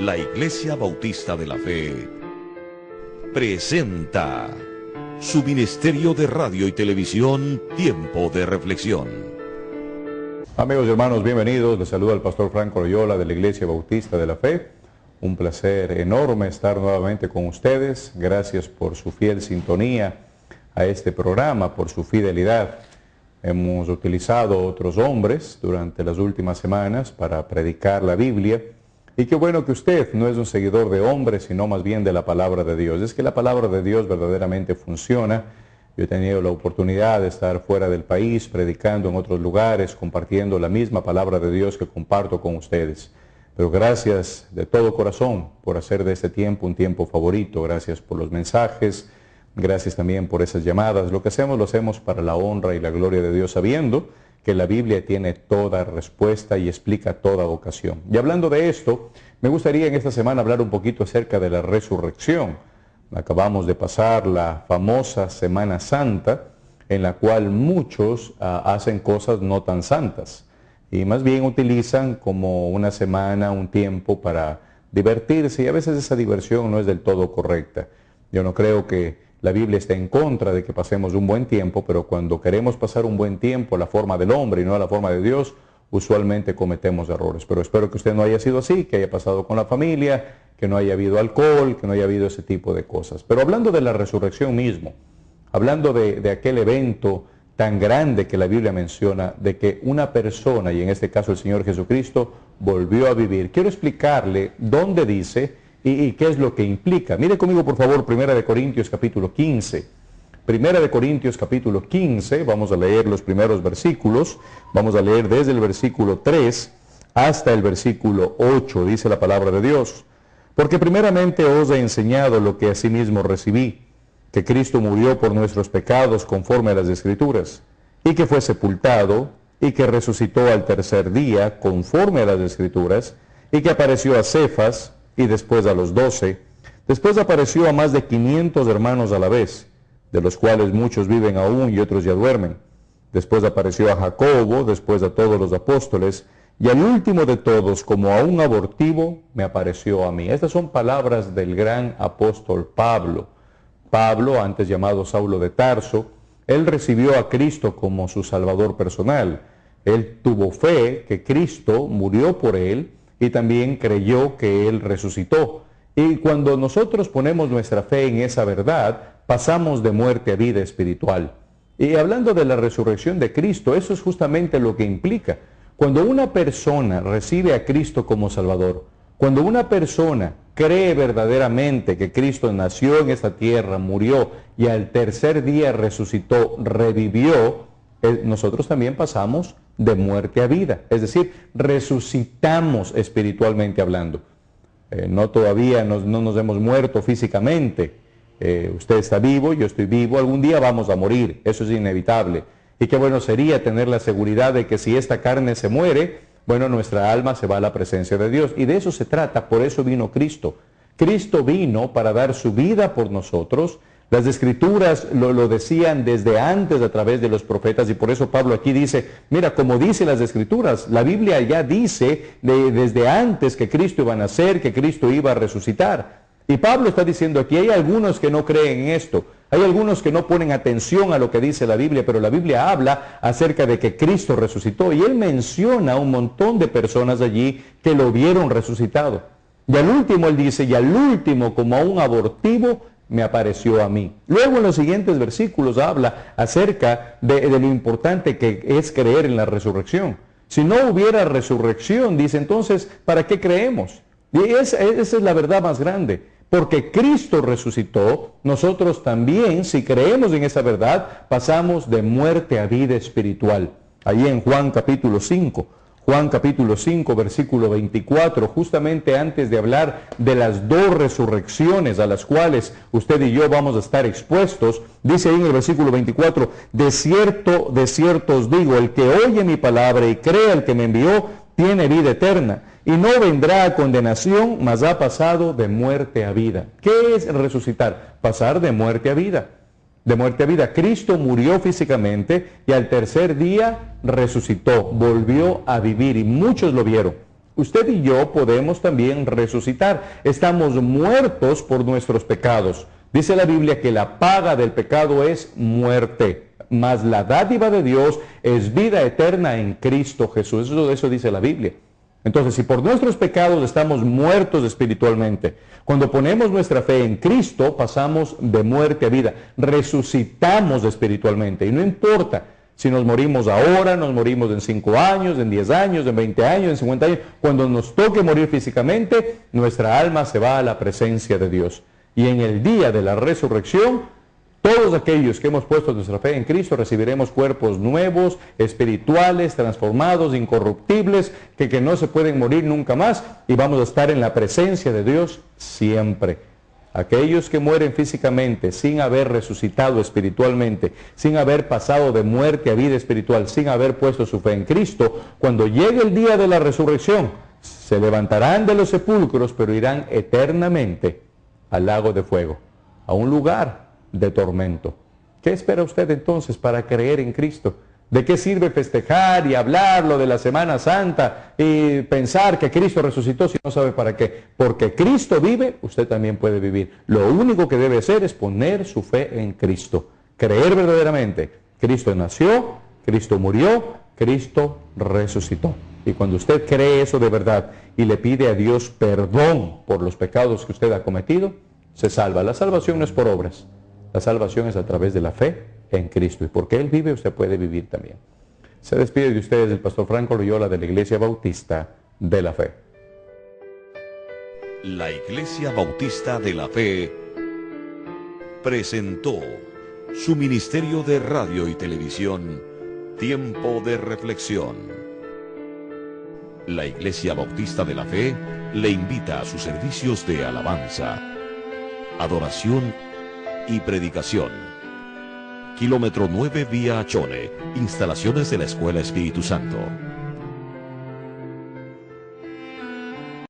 La Iglesia Bautista de la Fe presenta su ministerio de radio y televisión, Tiempo de Reflexión. Amigos y hermanos, bienvenidos. Les saluda el pastor Franco Loyola de la Iglesia Bautista de la Fe. Un placer enorme estar nuevamente con ustedes. Gracias por su fiel sintonía a este programa, por su fidelidad. Hemos utilizado otros hombres durante las últimas semanas para predicar la Biblia. Y qué bueno que usted no es un seguidor de hombres, sino más bien de la palabra de Dios. Es que la palabra de Dios verdaderamente funciona. Yo he tenido la oportunidad de estar fuera del país, predicando en otros lugares, compartiendo la misma palabra de Dios que comparto con ustedes. Pero gracias de todo corazón por hacer de este tiempo un tiempo favorito. Gracias por los mensajes, gracias también por esas llamadas. Lo que hacemos, lo hacemos para la honra y la gloria de Dios, sabiendo que la Biblia tiene toda respuesta y explica toda ocasión. Y hablando de esto, me gustaría en esta semana hablar un poquito acerca de la resurrección. Acabamos de pasar la famosa Semana Santa, en la cual muchos hacen cosas no tan santas. Y más bien utilizan como una semana, un tiempo para divertirse, y a veces esa diversión no es del todo correcta. Yo no creo que la Biblia está en contra de que pasemos un buen tiempo, pero cuando queremos pasar un buen tiempo a la forma del hombre y no a la forma de Dios, usualmente cometemos errores. Pero espero que usted no haya sido así, que haya pasado con la familia, que no haya habido alcohol, que no haya habido ese tipo de cosas. Pero hablando de la resurrección mismo, hablando de aquel evento tan grande que la Biblia menciona, de que una persona, y en este caso el Señor Jesucristo, volvió a vivir, quiero explicarle dónde dice y qué es lo que implica. Mire conmigo por favor 1 Corintios capítulo 15. 1 Corintios capítulo 15, vamos a leer los primeros versículos, vamos a leer desde el versículo 3 hasta el versículo 8, dice la palabra de Dios. Porque primeramente os he enseñado lo que asimismo recibí, que Cristo murió por nuestros pecados conforme a las Escrituras, y que fue sepultado, y que resucitó al tercer día conforme a las Escrituras, y que apareció a Cefas, y después a los 12, después apareció a más de 500 hermanos a la vez, de los cuales muchos viven aún y otros ya duermen. Después apareció a Jacobo, después a todos los apóstoles, y al último de todos, como a un abortivo, me apareció a mí. Estas son palabras del gran apóstol Pablo. Pablo, antes llamado Saulo de Tarso, él recibió a Cristo como su Salvador personal. Él tuvo fe que Cristo murió por él, y también creyó que Él resucitó. Y cuando nosotros ponemos nuestra fe en esa verdad, pasamos de muerte a vida espiritual. Y hablando de la resurrección de Cristo, eso es justamente lo que implica. Cuando una persona recibe a Cristo como Salvador, cuando una persona cree verdaderamente que Cristo nació en esta tierra, murió y al tercer día resucitó, revivió, nosotros también pasamos de muerte a vida, es decir, resucitamos espiritualmente hablando. No todavía no nos hemos muerto físicamente. Usted está vivo, yo estoy vivo, algún día vamos a morir, eso es inevitable. Y qué bueno sería tener la seguridad de que si esta carne se muere, bueno, nuestra alma se va a la presencia de Dios. Y de eso se trata, por eso vino Cristo. Cristo vino para dar su vida por nosotros. Las Escrituras lo decían desde antes a través de los profetas, y por eso Pablo aquí dice, mira, como dice las Escrituras, la Biblia ya dice desde antes que Cristo iba a nacer, que Cristo iba a resucitar. Y Pablo está diciendo aquí, hay algunos que no creen en esto, hay algunos que no ponen atención a lo que dice la Biblia, pero la Biblia habla acerca de que Cristo resucitó, y él menciona a un montón de personas allí que lo vieron resucitado. Y al último él dice, y al último como a un abortivo, me apareció a mí. Luego en los siguientes versículos habla acerca de lo importante que es creer en la resurrección. Si no hubiera resurrección, dice, entonces, ¿para qué creemos? Y esa es la verdad más grande. Porque Cristo resucitó, nosotros también, si creemos en esa verdad, pasamos de muerte a vida espiritual. Ahí en Juan capítulo 5. Juan capítulo 5, versículo 24, justamente antes de hablar de las dos resurrecciones a las cuales usted y yo vamos a estar expuestos, dice ahí en el versículo 24, de cierto os digo, el que oye mi palabra y cree al que me envió, tiene vida eterna, y no vendrá a condenación, mas ha pasado de muerte a vida. ¿Qué es resucitar? Pasar de muerte a vida. De muerte a vida. Cristo murió físicamente y al tercer día resucitó, volvió a vivir y muchos lo vieron. usted y yo podemos también resucitar. Estamos muertos por nuestros pecados. Dice la Biblia que la paga del pecado es muerte, mas la dádiva de Dios es vida eterna en Cristo Jesús. Eso dice la Biblia. Entonces, si por nuestros pecados estamos muertos espiritualmente, cuando ponemos nuestra fe en Cristo, pasamos de muerte a vida, resucitamos espiritualmente. Y no importa si nos morimos ahora, nos morimos en 5 años, en 10 años, en 20 años, en 50 años, cuando nos toque morir físicamente, nuestra alma se va a la presencia de Dios. Y en el día de la resurrección, todos aquellos que hemos puesto nuestra fe en Cristo recibiremos cuerpos nuevos, espirituales, transformados, incorruptibles, que no se pueden morir nunca más, y vamos a estar en la presencia de Dios siempre. Aquellos que mueren físicamente sin haber resucitado espiritualmente, sin haber pasado de muerte a vida espiritual, sin haber puesto su fe en Cristo, cuando llegue el día de la resurrección, se levantarán de los sepulcros, pero irán eternamente al lago de fuego, a un lugar de tormento. ¿Qué espera usted entonces para creer en Cristo? ¿De qué sirve festejar y hablar lo de la Semana Santa y pensar que Cristo resucitó si no sabe para qué? Porque Cristo vive, usted también puede vivir. Lo único que debe hacer es poner su fe en Cristo. Creer verdaderamente. Cristo nació, Cristo murió, Cristo resucitó. Y cuando usted cree eso de verdad y le pide a Dios perdón por los pecados que usted ha cometido, se salva. La salvación no es por obras. La salvación es a través de la fe en Cristo. Y porque Él vive, usted puede vivir también. Se despide de ustedes el pastor Franco Loyola de la Iglesia Bautista de la Fe. La Iglesia Bautista de la Fe presentó su ministerio de radio y televisión, Tiempo de Reflexión. La Iglesia Bautista de la Fe le invita a sus servicios de alabanza, adoración y predicación. Kilómetro 9 vía Achone, instalaciones de la Escuela Espíritu Santo.